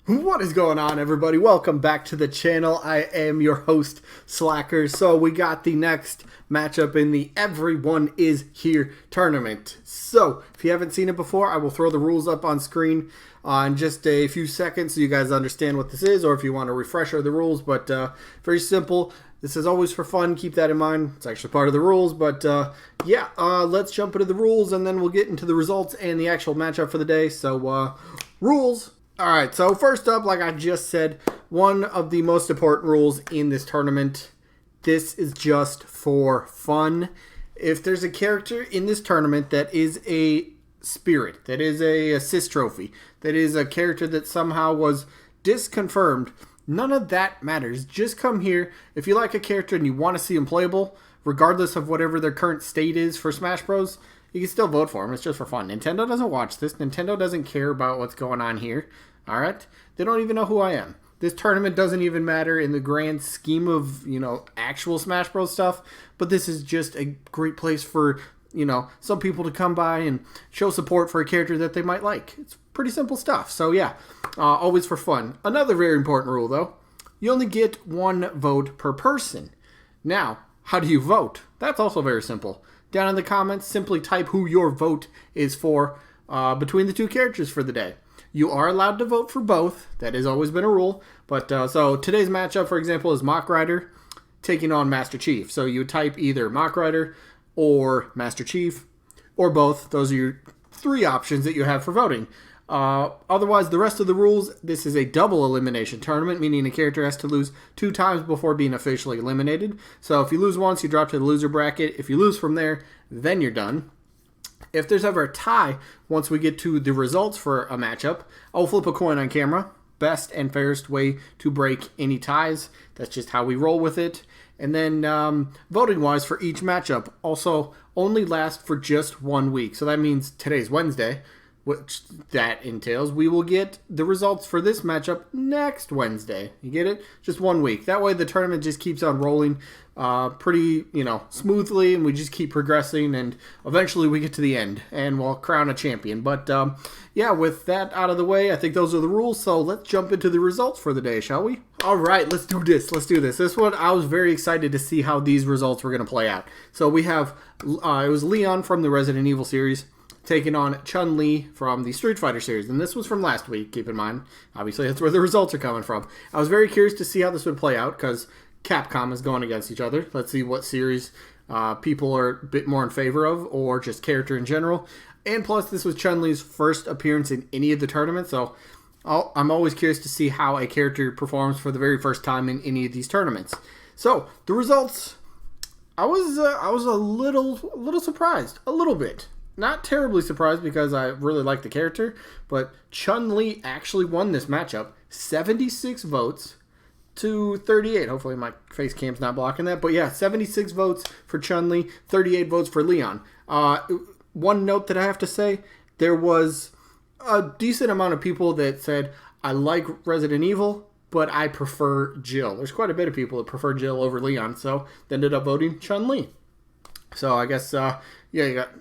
What is going on, everybody? Welcome back to the channel. I am your host, Slackerz. So we got the next matchup in the Everyone is Here tournament. So if you haven't seen it before, I will throw the rules up on screen in just a few seconds so you guys understand what this is, or if you want a refresher of the rules. But very simple. This is always for fun. Keep that in mind. It's actually part of the rules. But let's jump into the rules and then we'll get into the results and the actual matchup for the day. So rules. Alright, so first up, like I just said, one of the most important rules in this tournament. This is just for fun. If there's a character in this tournament that is a spirit, that is a assist trophy, that is a character that somehow was disconfirmed, none of that matters. Just come here. If you like a character and you want to see him playable, regardless of whatever their current state is for Smash Bros., you can still vote for him. It's just for fun. Nintendo doesn't watch this. Nintendo doesn't care about what's going on here. Alright? They don't even know who I am. This tournament doesn't even matter in the grand scheme of, actual Smash Bros. Stuff. But this is just a great place for, some people to come by and show support for a character that they might like. It's pretty simple stuff. So, yeah. Always for fun. Another very important rule, though. You only get one vote per person. Now, how do you vote? That's also very simple. Down in the comments, simply type who your vote is for between the two characters for the day. You are allowed to vote for both. That has always been a rule. But so today's matchup, for example, is Mach taking on Master Chief. So you type either Mach or Master Chief or both. Those are your three options that you have for voting. Otherwise, the rest of the rules, this is a double elimination tournament, meaning a character has to lose 2 times before being officially eliminated. So if you lose once, you drop to the loser bracket. If you lose from there, then you're done. If there's ever a tie, once we get to the results for a matchup, I'll flip a coin on camera. Best and fairest way to break any ties. That's just how we roll with it. And then voting-wise for each matchup also only lasts for just 1 week. So that means today's Wednesday, which that entails we will get the results for this matchup next Wednesday. You get it? Just 1 week. That way the tournament just keeps on rolling pretty, smoothly, and we just keep progressing, and eventually we get to the end, and we'll crown a champion. But, with that out of the way, I think those are the rules, so let's jump into the results for the day, shall we? All right, let's do this. This one, I was very excited to see how these results were going to play out. So we have, it was Leon from the Resident Evil series, taking on Chun-Li from the Street Fighter series. And this was from last week, keep in mind. Obviously, that's where the results are coming from. I was very curious to see how this would play out, because Capcom is going against each other. Let's see what series people are a bit more in favor of, or just character in general. And plus, this was Chun-Li's first appearance in any of the tournaments, so I'm always curious to see how a character performs for the very first time in any of these tournaments. So, the results, I was a little surprised. A little bit. Not terribly surprised because I really like the character, but Chun-Li actually won this matchup. 76 votes to 38. Hopefully my face cam's not blocking that. But yeah, 76 votes for Chun-Li, 38 votes for Leon. One note that I have to say, there was a decent amount of people that said, I like Resident Evil, but I prefer Jill. There's quite a bit of people that prefer Jill over Leon, so they ended up voting Chun-Li. So I guess, I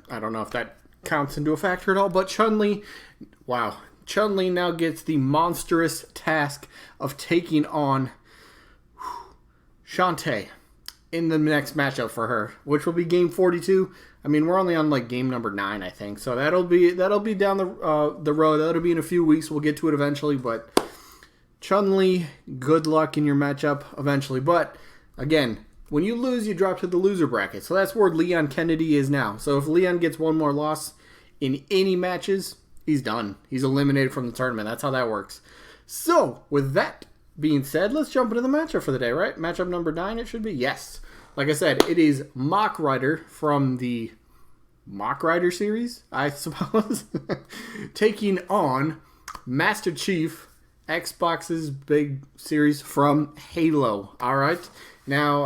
don't know if that counts into a factor at all, but Chun-Li, wow. Chun-Li now gets the monstrous task of taking on Shantae in the next matchup for her, which will be game 42. I mean, we're only on game number 9, I think. So that'll be down the road. That'll be in a few weeks. We'll get to it eventually, but Chun-Li, good luck in your matchup eventually. But again, when you lose, you drop to the loser bracket. So that's where Leon Kennedy is now. So if Leon gets one more loss in any matches, he's done. He's eliminated from the tournament. That's how that works. So with that being said, let's jump into the matchup for the day, right? Matchup number 9, it should be? Yes. Like I said, it is Mach from the Mach series, I suppose, taking on Master Chief, Xbox's big series from Halo. All right. Now,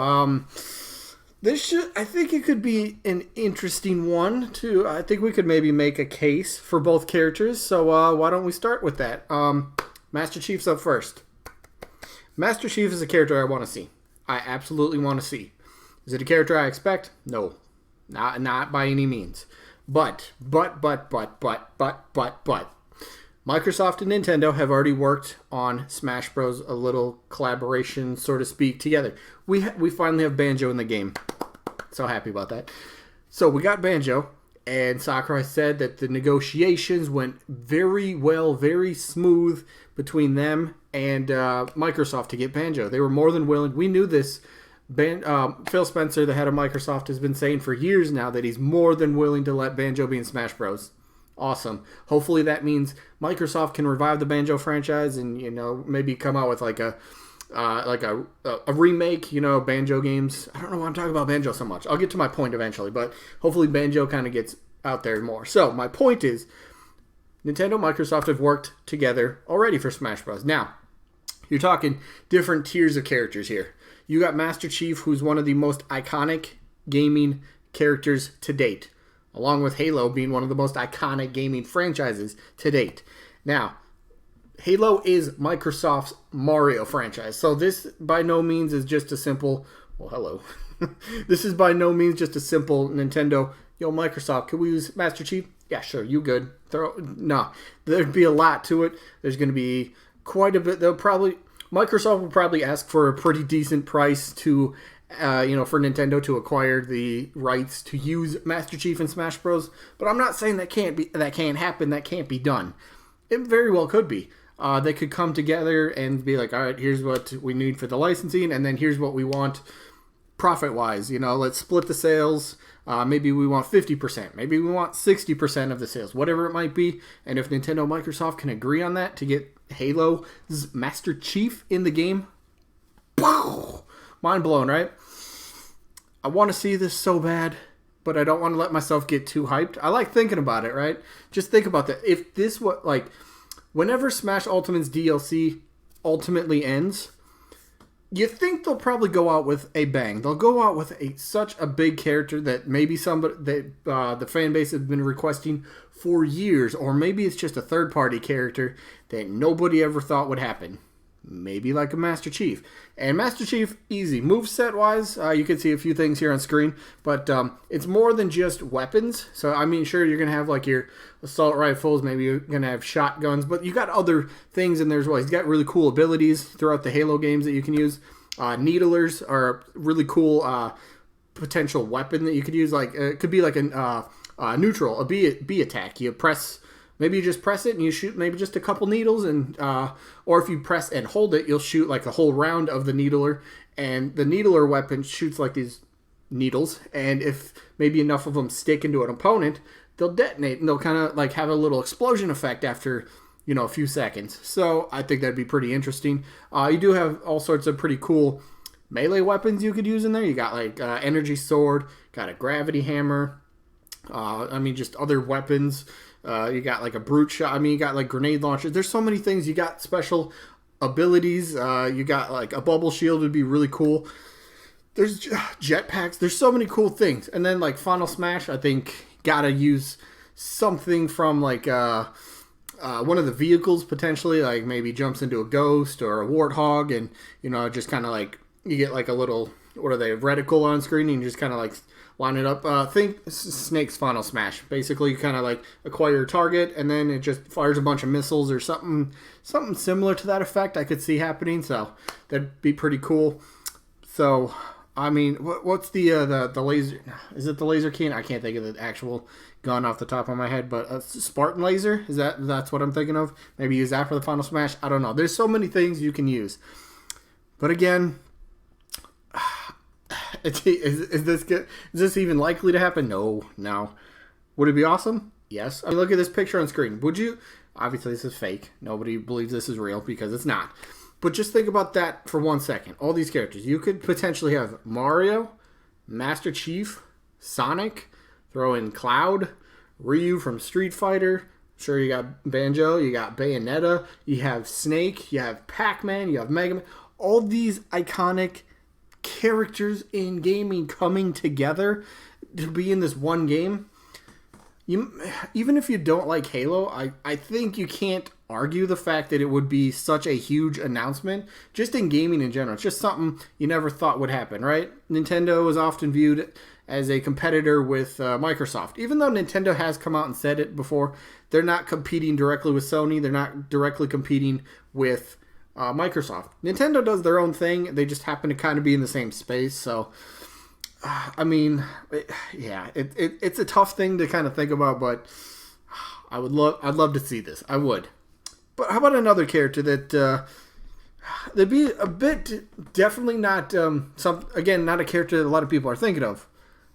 I think it could be an interesting one, too. I think we could maybe make a case for both characters, so why don't we start with that? Master Chief's up first. Master Chief is a character I want to see. I absolutely want to see. Is it a character I expect? No. Not by any means. But. Microsoft and Nintendo have already worked on Smash Bros. A little collaboration, so to speak, together. We finally have Banjo in the game. So happy about that. So we got Banjo, and Sakurai said that the negotiations went very well, very smooth between them and Microsoft to get Banjo. They were more than willing. We knew this. Phil Spencer, the head of Microsoft, has been saying for years now that he's more than willing to let Banjo be in Smash Bros. Awesome. Hopefully that means Microsoft can revive the Banjo franchise and, maybe come out with like a remake, Banjo games. I don't know why I'm talking about Banjo so much. I'll get to my point eventually, but hopefully Banjo kind of gets out there more. So my point is, Nintendo and Microsoft have worked together already for Smash Bros. Now, you're talking different tiers of characters here. You got Master Chief, who's one of the most iconic gaming characters to date, along with Halo being one of the most iconic gaming franchises to date. Now, Halo is Microsoft's Mario franchise, so this by no means is just a simple, well, hello. This is by no means just a simple Nintendo, Microsoft, can we use Master Chief? Yeah, sure, you good. No, there'd be a lot to it. There's going to be quite a bit. Microsoft will probably ask for a pretty decent price to for Nintendo to acquire the rights to use Master Chief in Smash Bros. But I'm not saying that can't happen, that can't be done. It very well could be. They could come together and be like, all right, here's what we need for the licensing, and then here's what we want profit-wise. Let's split the sales. Maybe we want 50%. Maybe we want 60% of the sales, whatever it might be. And if Nintendo and Microsoft can agree on that to get Halo's Master Chief in the game, wow, mind blown, right? I want to see this so bad, but I don't want to let myself get too hyped. I like thinking about it, right? Just think about that. If this whenever Smash Ultimate's DLC ultimately ends, you think they'll probably go out with a bang. They'll go out with such a big character that maybe the fan base has been requesting for years, or maybe it's just a third-party character that nobody ever thought would happen. Maybe like a Master Chief. And Master Chief, easy. Moveset-wise, you can see a few things here on screen, but it's more than just weapons. So, sure, you're going to have like your assault rifles, maybe you're going to have shotguns, but you got other things in there as well. He's got really cool abilities throughout the Halo games that you can use. Needlers are a really cool potential weapon that you could use. Like it could be like a neutral, a B attack. Maybe you just press it and you shoot maybe just a couple needles, and or if you press and hold it, you'll shoot like a whole round of the needler, and the needler weapon shoots like these needles, and if maybe enough of them stick into an opponent, they'll detonate, and they'll kind of like have a little explosion effect after, a few seconds. So I think that'd be pretty interesting. You do have all sorts of pretty cool melee weapons you could use in there. You got like energy sword, got a gravity hammer, just other weapons. You got like a brute shot. You got like grenade launchers. There's so many things. You got special abilities. You got like a bubble shield would be really cool. There's jetpacks. There's so many cool things. And then like Final Smash, I think gotta use something from like one of the vehicles potentially. Like maybe jumps into a ghost or a warthog, and just kind of like you get like a little reticle on screen, and you just kind of like line it up. Think Snake's Final Smash. Basically, you kind of like acquire a target, and then it just fires a bunch of missiles or something similar to that effect. I could see happening, so that'd be pretty cool. So, what's the laser? Is it the laser cannon? I can't think of the actual gun off the top of my head, but Spartan laser, that's what I'm thinking of. Maybe use that for the Final Smash. I don't know. There's so many things you can use, but again. Is this good? Is this even likely to happen? No. Would it be awesome? Yes. Look at this picture on screen. Would you? Obviously, this is fake. Nobody believes this is real because it's not. But just think about that for 1 second. All these characters. You could potentially have Mario, Master Chief, Sonic, throw in Cloud, Ryu from Street Fighter. Sure, you got Banjo, you got Bayonetta, you have Snake, you have Pac-Man, you have Mega Man. All these iconic characters in gaming coming together to be in this one game. Even if you don't like Halo, I think you can't argue the fact that it would be such a huge announcement just in gaming in general. It's just something you never thought would happen, right? Nintendo is often viewed as a competitor with Microsoft. Even though Nintendo has come out and said it before, they're not competing directly with Sony. They're not directly competing with Microsoft. Nintendo does their own thing. They just happen to kind of be in the same space. So, I mean, it's a tough thing to kind of think about, but I'd love to see this. I would. But how about another character that that'd be a bit definitely not not a character that a lot of people are thinking of.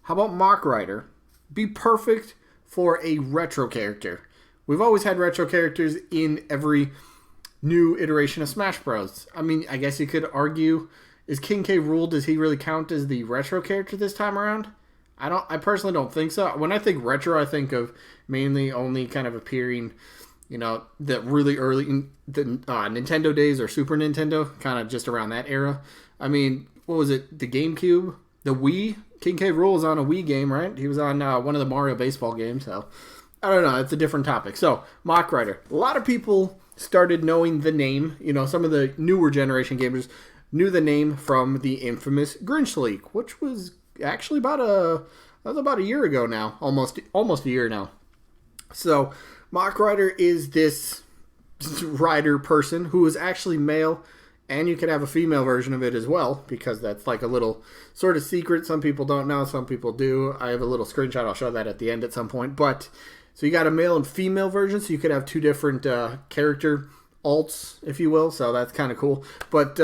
How about Mach Rider? Be perfect for a retro character. We've always had retro characters in every new iteration of Smash Bros. I mean, I guess you could argue, is King K. Rool, does he really count as the retro character this time around? I personally don't think so. When I think retro, I think of mainly only kind of appearing, the really early Nintendo days or Super Nintendo, kind of just around that era. I mean, what was it? The GameCube? The Wii? King K. Rool was on a Wii game, right? He was on one of the Mario baseball games, so I don't know. It's a different topic. So, Mach Rider. A lot of people started knowing the name. Some of the newer generation gamers knew the name from the infamous Grinch leak, which was actually about a year ago now, almost a year now. So, Mach Rider is this rider person who is actually male, and you can have a female version of it as well, because that's like a little sort of secret. Some people don't know, some people do. I have a little screenshot. I'll show that at the end at some point. But so you got a male and female version, so you could have two different character alts, if you will. So that's kind of cool. But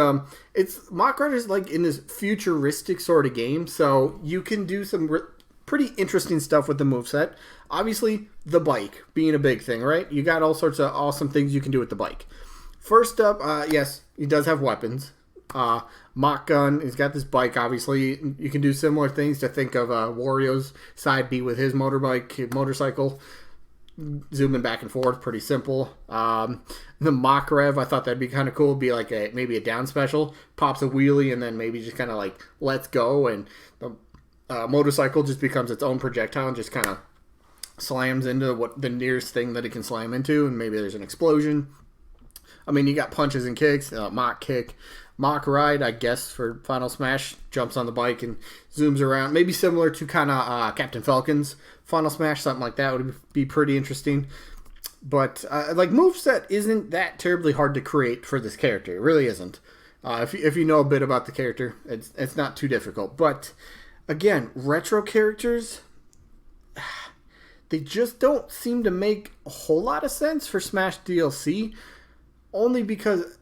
it's Mach Rider's like in this futuristic sort of game, so you can do some pretty interesting stuff with the moveset. Obviously, the bike being a big thing, right? You got all sorts of awesome things you can do with the bike. First up, yes, he does have weapons. Mach gun, he's got this bike, obviously. You can do similar things to think of Wario's side B with his motorcycle. Zooming back and forth, pretty simple. The Mach Rev, I thought that'd be kind of cool. It'd be like maybe a down special. Pops a wheelie and then maybe just kind of like lets go, and the motorcycle just becomes its own projectile and just kind of slams into the nearest thing that it can slam into, and maybe there's an explosion. I mean, you got punches and kicks, Mach kick, Mach ride, I guess, for Final Smash. Jumps on the bike and zooms around. Maybe similar to kind of Captain Falcon's Final Smash, something like that would be pretty interesting. But, moveset isn't that terribly hard to create for this character. It really isn't. If you know a bit about the character, it's not too difficult. But, again, retro characters, they just don't seem to make a whole lot of sense for Smash DLC. Only because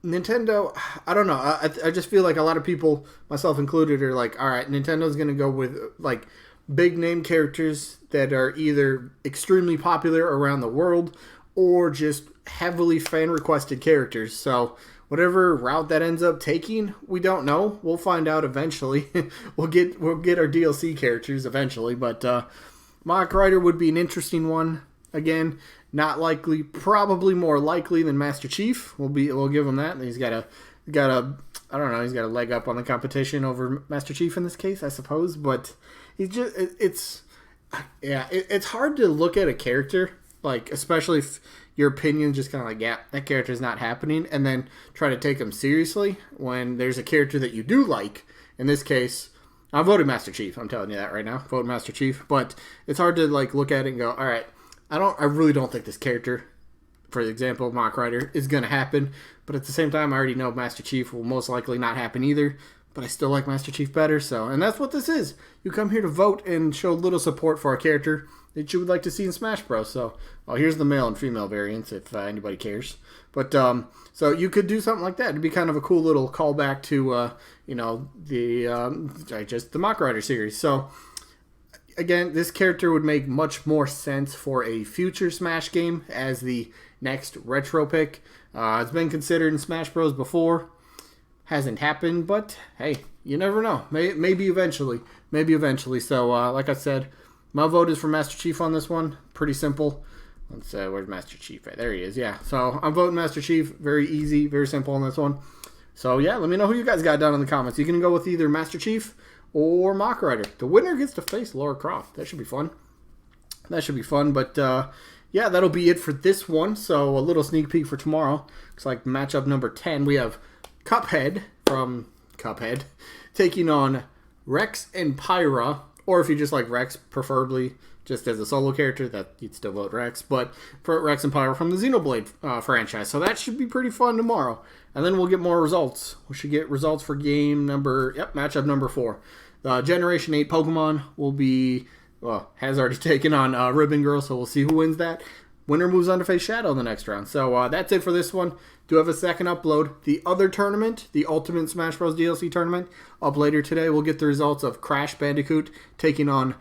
Nintendo, I don't know, I just feel like a lot of people, myself included, are like, all right, Nintendo's going to go with, like, big name characters that are either extremely popular around the world or just heavily fan-requested characters. So whatever route that ends up taking, we don't know. We'll find out eventually. we'll get our DLC characters eventually, but Mach Rider would be an interesting one. Again, not likely, probably more likely than Master Chief. We'll give him that. He's got a leg up on the competition over Master Chief in this case, I suppose. But it's hard to look at a character, like, especially if your opinion's just kind of like, yeah, that character's not happening, and then try to take him seriously when there's a character that you do like. In this case, I'm voting Master Chief. I'm telling you that right now. Vote Master Chief. But it's hard to like look at it and go, all right, I really don't think this character, for example, Mach Rider, is going to happen. But at the same time, I already know Master Chief will most likely not happen either. But I still like Master Chief better. And that's what this is. You come here to vote and show a little support for a character that you would like to see in Smash Bros. So, here's the male and female variants if anybody cares. But, so you could do something like that. It'd be kind of a cool little callback to, the Mach Rider series. So, again, this character would make much more sense for a future Smash game as the next retro pick. It's been considered in Smash Bros. Before. Hasn't happened, but hey, you never know. Maybe eventually. So, like I said, my vote is for Master Chief on this one. Pretty simple. Let's where's Master Chief at? There he is, yeah. So, I'm voting Master Chief. Very easy, very simple on this one. So, yeah, let me know who you guys got down in the comments. You can go with either Master Chief or Mach Rider. The winner gets to face Lara Croft. That should be fun. But, yeah, that'll be it for this one. So, a little sneak peek for tomorrow. Looks like matchup number 10. We have Cuphead from Cuphead taking on Rex and Pyra, or if you just like Rex, preferably just as a solo character, that you'd still vote Rex. But for Rex and Pyro from the Xenoblade franchise. So that should be pretty fun tomorrow. And then we'll get more results. We should get results for matchup number 4. The Generation 8 Pokemon will be, has already taken on Ribbon Girl, so we'll see who wins that. Winner moves on to face Shadow in the next round. So that's it for this one. Do have a second upload. The other tournament, the Ultimate Smash Bros. DLC tournament, up later today. We'll get the results of Crash Bandicoot taking on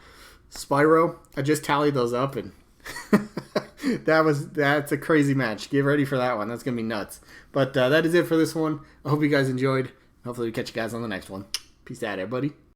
Spyro. I just tallied those up, and that's a crazy match. Get ready for that one. That's going to be nuts. But that is it for this one. I hope you guys enjoyed. Hopefully we catch you guys on the next one. Peace out, everybody.